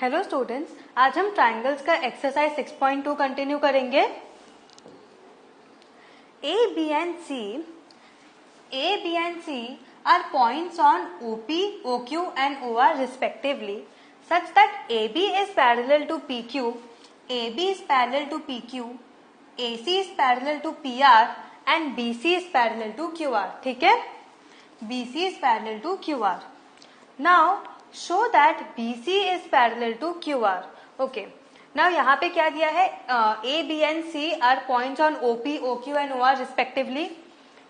Hello students, आज हम triangles का एक्सरसाइज 6.2 कंटिन्यू करेंगे। A, B and C are points on OP, OQ and OR respectively such that AB is parallel to PQ, AB is parallel to PQ, AC is parallel to PR and BC is parallel to QR। ठीक है, BC is parallel to QR। Now show that BC is parallel to QR। Okay, now यहाँ पे क्या दिया है, A, B and C are points on OP, OQ and OR respectively।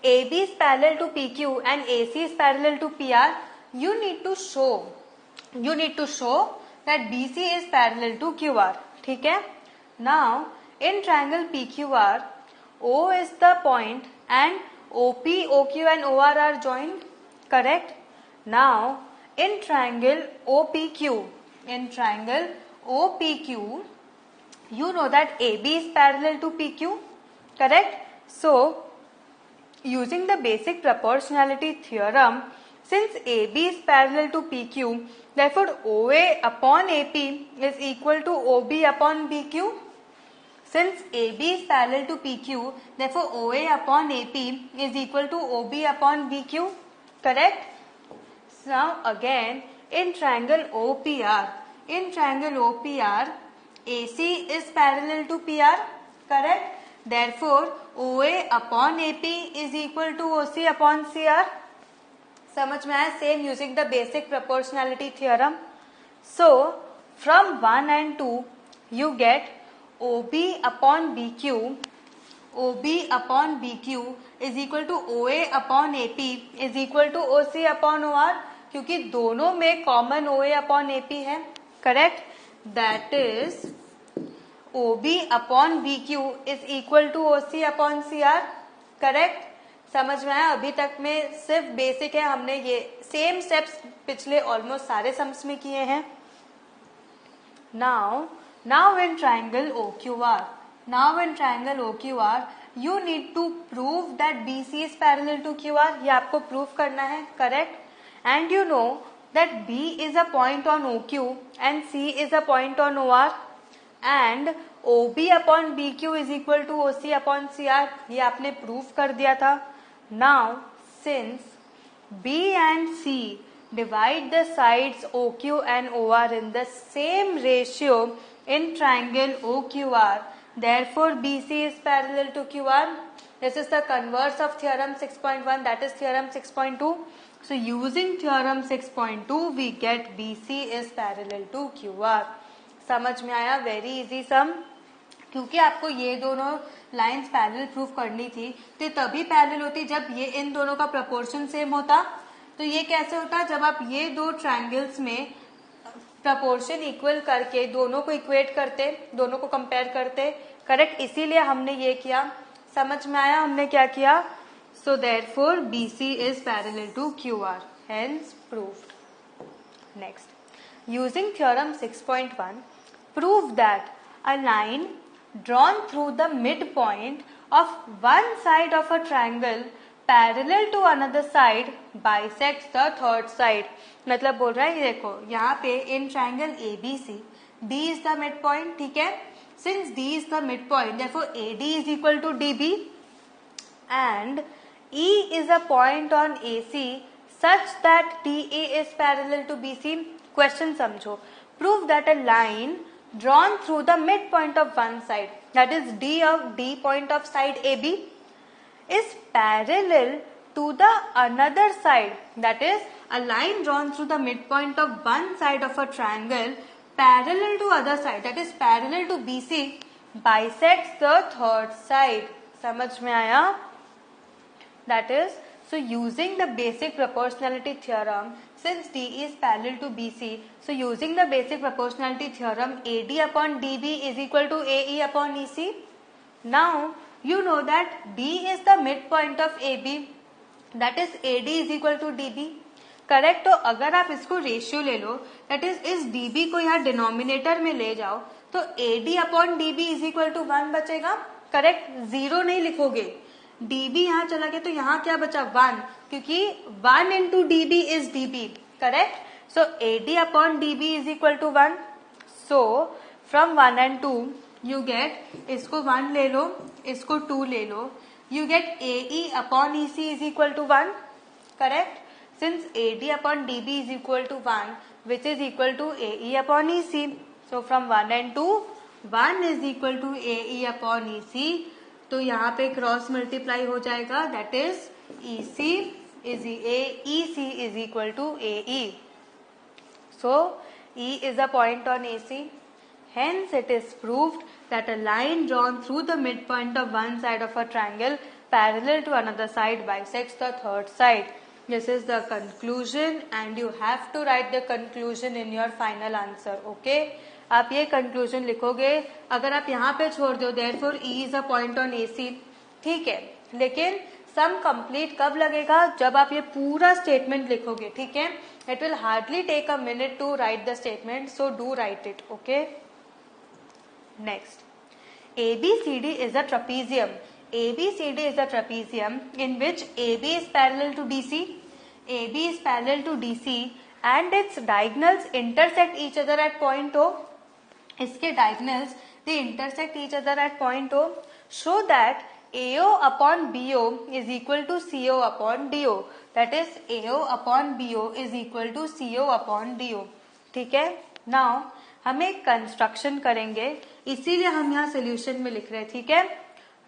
AB is parallel to PQ and AC is parallel to PR। You need to show that BC is parallel to QR। ठीक है, now in triangle PQR, O is the point and OP, OQ and OR are joined, correct? Now in triangle OPQ, you know that AB is parallel to PQ, correct? So using the basic proportionality theorem, since AB is parallel to PQ, therefore OA upon AP is equal to OB upon BQ। Since AB is parallel to PQ, therefore OA upon AP is equal to OB upon BQ, correct? Now again in triangle OPR, AC is parallel to PR, correct? Therefore OA upon AP is equal to OC upon CR। समझ में आया? Same using the basic proportionality theorem। So from 1 and 2 you get OB upon BQ is equal to OA upon AP is equal to OC upon OR, क्योंकि दोनों में common OA upon AP है, correct? That is OB upon BQ is equal to OC upon CR, correct? समझ में आया? अभी तक में सिर्फ बेसिक है, हमने ये सेम स्टेप्स पिछले ऑलमोस्ट सारे सम्स में किए हैं। Now in triangle OQR you need to prove that BC is parallel to QR। ये आपको प्रूव करना है, correct? And you know that B is a point on OQ and C is a point on OR and OB upon BQ is equal to OC upon CR। ये आपने prove कर दिया था। Now since B and C divide the sides OQ and OR in the same ratio in triangle OQR, therefore BC is parallel to QR। This is the converse of theorem 6.1, that is theorem 6.2। So using theorem 6.2 we get BC is parallel to QR। समझ में आया? Very easy सम। क्योंकि आपको ये दोनों lines parallel prove करनी थी, तो तभी पैरेलल होती जब ये इन दोनों का प्रपोर्शन सेम होता। तो ये कैसे होता? जब आप ये दो ट्रायंगल्स में प्रपोर्शन इक्वल करके दोनों को इक्वेट करते, दोनों को कंपेयर करते, करेक्ट? इसीलिए हमने ये किया। समझ में आया हमने क्या किया? So therefore BC is parallel to QR, hence proved। Next, using theorem 6.1, prove that a line drawn through the midpoint of one side of a triangle parallel to another side bisects the third side। मतलब बोल रहा है, ये देखो यहाँ पे in triangle ABC, D is the midpoint, ठीक है? Since D is the midpoint, therefore AD is equal to DB and E is a point on AC such that DA is parallel to BC। Question समझो। Prove that a line drawn through the midpoint of one side, that is D point of side AB, is parallel to the another side, that is a line drawn through the midpoint of one side of a triangle parallel to other side, that is parallel to BC, bisects the third side। समझ में आया? That is, so using the basic proportionality theorem, since D is parallel to BC, so using the basic proportionality theorem, AD upon DB is equal to AE upon EC। Now you know that D is the midpoint of AB, that is AD is equal to DB, correct? तो अगर आप इसको ratio ले लो, that is इस DB को यहाँ denominator में ले जाओ, तो AD upon DB is equal to 1 बचेगा, करेक्ट? 0 नहीं लिखोगे, DB यहाँ चला गया तो यहाँ क्या बचा? 1, क्योंकि 1 into DB is DB, correct? So AD upon DB is equal to 1। So from 1 and 2 you get, इसको 1 ले लो, इसको 2 ले लो, you get AE upon EC is equal to 1, correct? Since AD upon DB is equal to 1, which is equal to AE upon EC. So from 1 and 2, 1 is equal to AE upon EC. तो यहाँ पे cross multiply हो जाएगा, that is EC is equal to AE. So E is a point on AC. Hence, it is proved that a line drawn through the midpoint of one side of a triangle parallel to another side bisects the third side. This is the conclusion and you have to write the conclusion in your final answer. Okay? आप ये conclusion लिखोगे. अगर आप यहाँ पे छोड़ दो therefore E is a point on AC, ठीक है, लेकिन सम कंप्लीट कब लगेगा? जब आप ये पूरा स्टेटमेंट लिखोगे, ठीक है. It will hardly take a minute to write the statement, so do write it. Okay? Next, ABCD is a trapezium. ABCD is a trapezium in which AB is parallel to DC. AB is parallel to DC and its diagonals intersect each other at point O. इसके diagonals they intersect each other at point O. Show that AO upon BO is equal to CO upon DO. That is AO upon BO is equal to CO upon DO. ठीक है. Now हम एक construction करेंगे, इसीलिए हम यहाँ solution में लिख रहे हैं. ठीक है.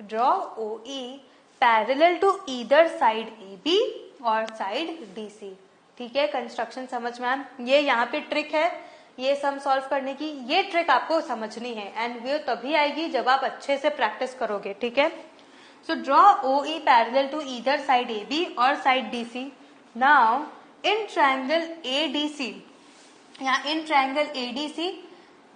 Draw OE parallel to either side AB और साइड DC. ठीक है. कंस्ट्रक्शन समझ में आया. ये यहाँ पे ट्रिक है, ये सम सॉल्व करने की. ये ट्रिक आपको समझनी है एंड वो तभी आएगी जब आप अच्छे से प्रैक्टिस करोगे. ठीक है. So draw OE parallel to either side AB और side DC. Now in triangle ADC, यहाँ in triangle ADC,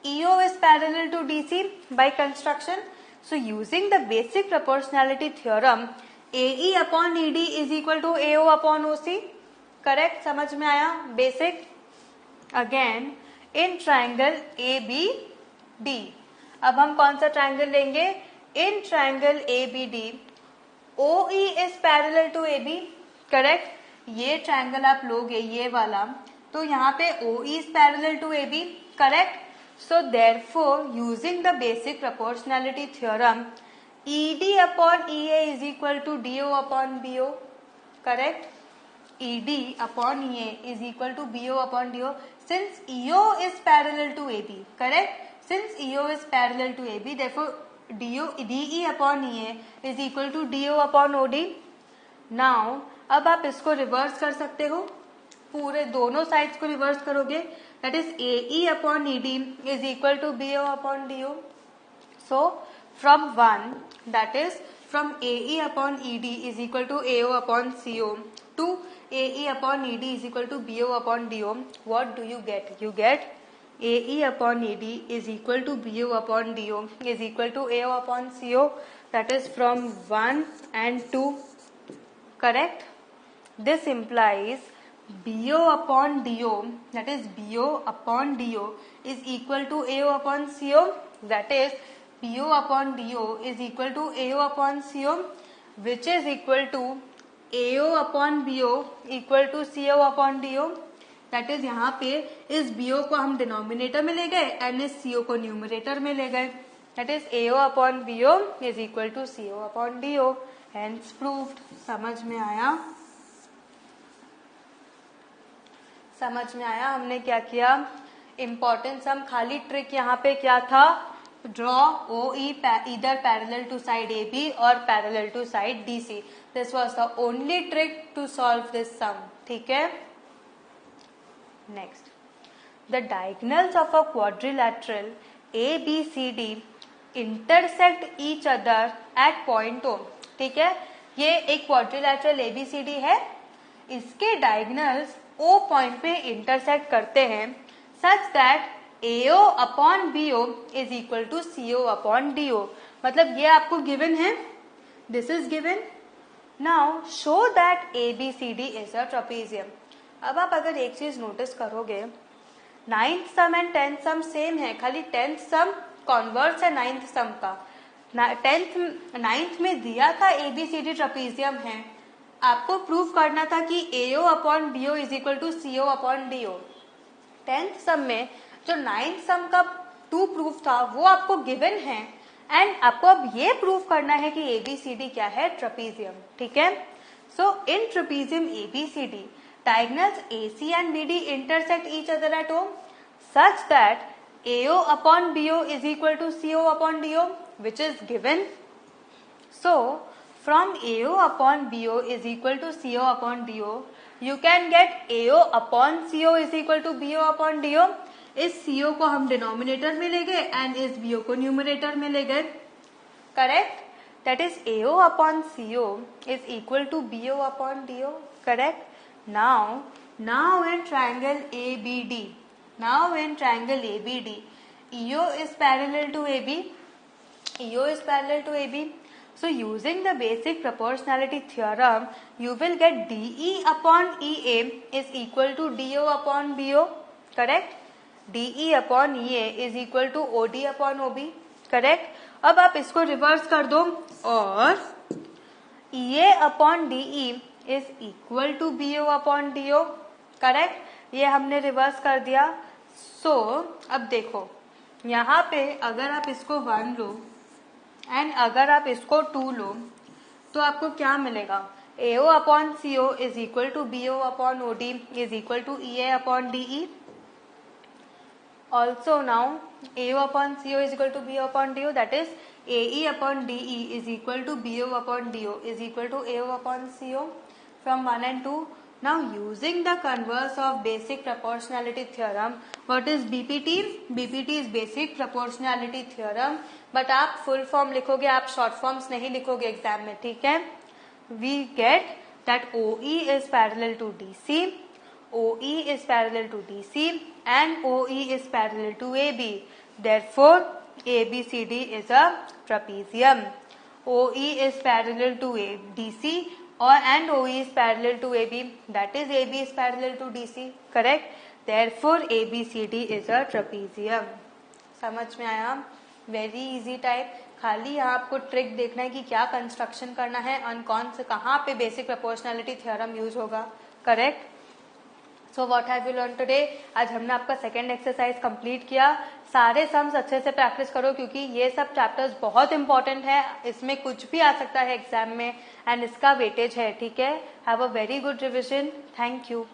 EO is parallel to DC by construction. So using the basic proportionality theorem, AE upon ED is equal to AO upon OC. Correct? समझ में आया? Basic. Again, in triangle ABD. अब हम कौन सा triangle लेंगे? In triangle ABD, OE is parallel to AB. Correct? ये triangle आप लोगे, ये वाला, तो यहाँ पे OE is parallel to AB, correct? So therefore, using the basic proportionality theorem, ED upon EA is equal to DO upon BO, correct? ED upon EA is equal to BO upon DO. Since EO is parallel to AB, correct? Since EO is parallel to AB, therefore DE upon EA is equal to DO upon OD. Now, अब आप इसको reverse कर सकते हो, पूरे दोनों sides को reverse करोगे. That is AE upon ED is equal to BO upon DO. So from 1, that is from AE upon ED is equal to AO upon CO to AE upon ED is equal to BO upon DO. What do you get? You get AE upon ED is equal to BO upon DO is equal to AO upon CO. That is from 1 and 2. Correct? This implies BO upon DO, that is BO upon DO is equal to AO upon CO. That is BO upon DO is equal to AO upon CO, which is equal to AO upon BO equal to CO upon DO. That is यहाँ पे इस BO को हम denominator में ले गए and इस CO को न्यूमरेटर में ले गए. That is AO upon BO is equal to CO upon DO. Hence proved. समझ में आया? समझ में आया? हमने क्या किया? इम्पोर्टेंट सम. खाली ट्रिक यहाँ पे क्या था? Draw OE either parallel to side AB or parallel to side DC. This was the only trick to solve this sum. ठीक है? Next, the diagonals of a quadrilateral ABCD intersect each other at point O. ठीक है? ये एक quadrilateral ABCD है, इसके diagonals O point पे intersect करते हैं such that AO upon BO is equal to CO upon DO. मतलब ये आपको गिवन है, this is given. Now show that ABCD is a trapezium. अब आप अगर एक चीज नोटिस करोगे, 9th some and 10th some same है, खाली 10th सम कॉन्वर्स है 9th सम का. 9th में दिया था ABCD ट्रेपेजियम है, आपको प्रूव करना था कि AO upon BO is equal to CO upon DO. 10th sum में जो 9th सम का टू प्रूफ था वो आपको गिवन है एंड आपको अब ये प्रूफ करना है कि ABCD क्या है, ट्रेपीजियम. ठीक है. सो इन trapezium ABCD diagonals AC and BD intersect each other at O such that AO upon BO is equal to CO upon DO, which is given. So from AO upon BO is equal to CO upon DO, you can get AO upon CO is equal to BO upon DO. इस CO को हम denominator में ले गए and इस BO को numerator में ले गए. Correct. That is AO upon CO is equal to BO upon DO. Correct. Now in triangle ABD, EO is parallel to AB. So using the basic proportionality theorem, you will get DE upon EA is equal to DO upon BO. Correct. DE upon EA is equal to OD upon OB. Correct. अब आप इसको reverse कर दो और EA upon DE is equal to BO upon DO. Correct. ये हमने reverse कर दिया. सो अब देखो यहाँ पे अगर आप इसको 1 लो एंड अगर आप इसको 2 लो तो आपको क्या मिलेगा, AO upon CO is equal to BO upon OD is equal to EA upon DE. Also now AO upon CO is equal to BO upon DO, that is AE upon DE is equal to BO upon DO is equal to AO upon CO from 1 and 2. Now using the converse of basic proportionality theorem, what is BPT? BPT is basic proportionality theorem, but आप full form लिखोगे, आप short forms नहीं लिखोगे exam में. ठीक है. We get that OE is parallel to DC, OE is parallel to DC and OE is parallel to AB. Therefore ABCD is a trapezium. OE is parallel to DC and OE is parallel to AB, that is AB is parallel to DC. Correct. Therefore ABCD is a trapezium. समझ में आया. Very easy type. खाली यहाँ आपको trick देखना है कि क्या कंस्ट्रक्शन करना है और कौन से कहाँ पे बेसिक प्रोपोर्शनैलिटी थ्योरम यूज होगा. Correct. So what have you learn today? आज हमने आपका सेकेंड एक्सरसाइज कंप्लीट किया. सारे सम्स अच्छे से प्रैक्टिस करो क्योंकि ये सब चैप्टर्स बहुत इंपॉर्टेंट है. इसमें कुछ भी आ सकता है एग्जाम में एंड इसका वेटेज है. ठीक है. Have a very good revision. Thank you.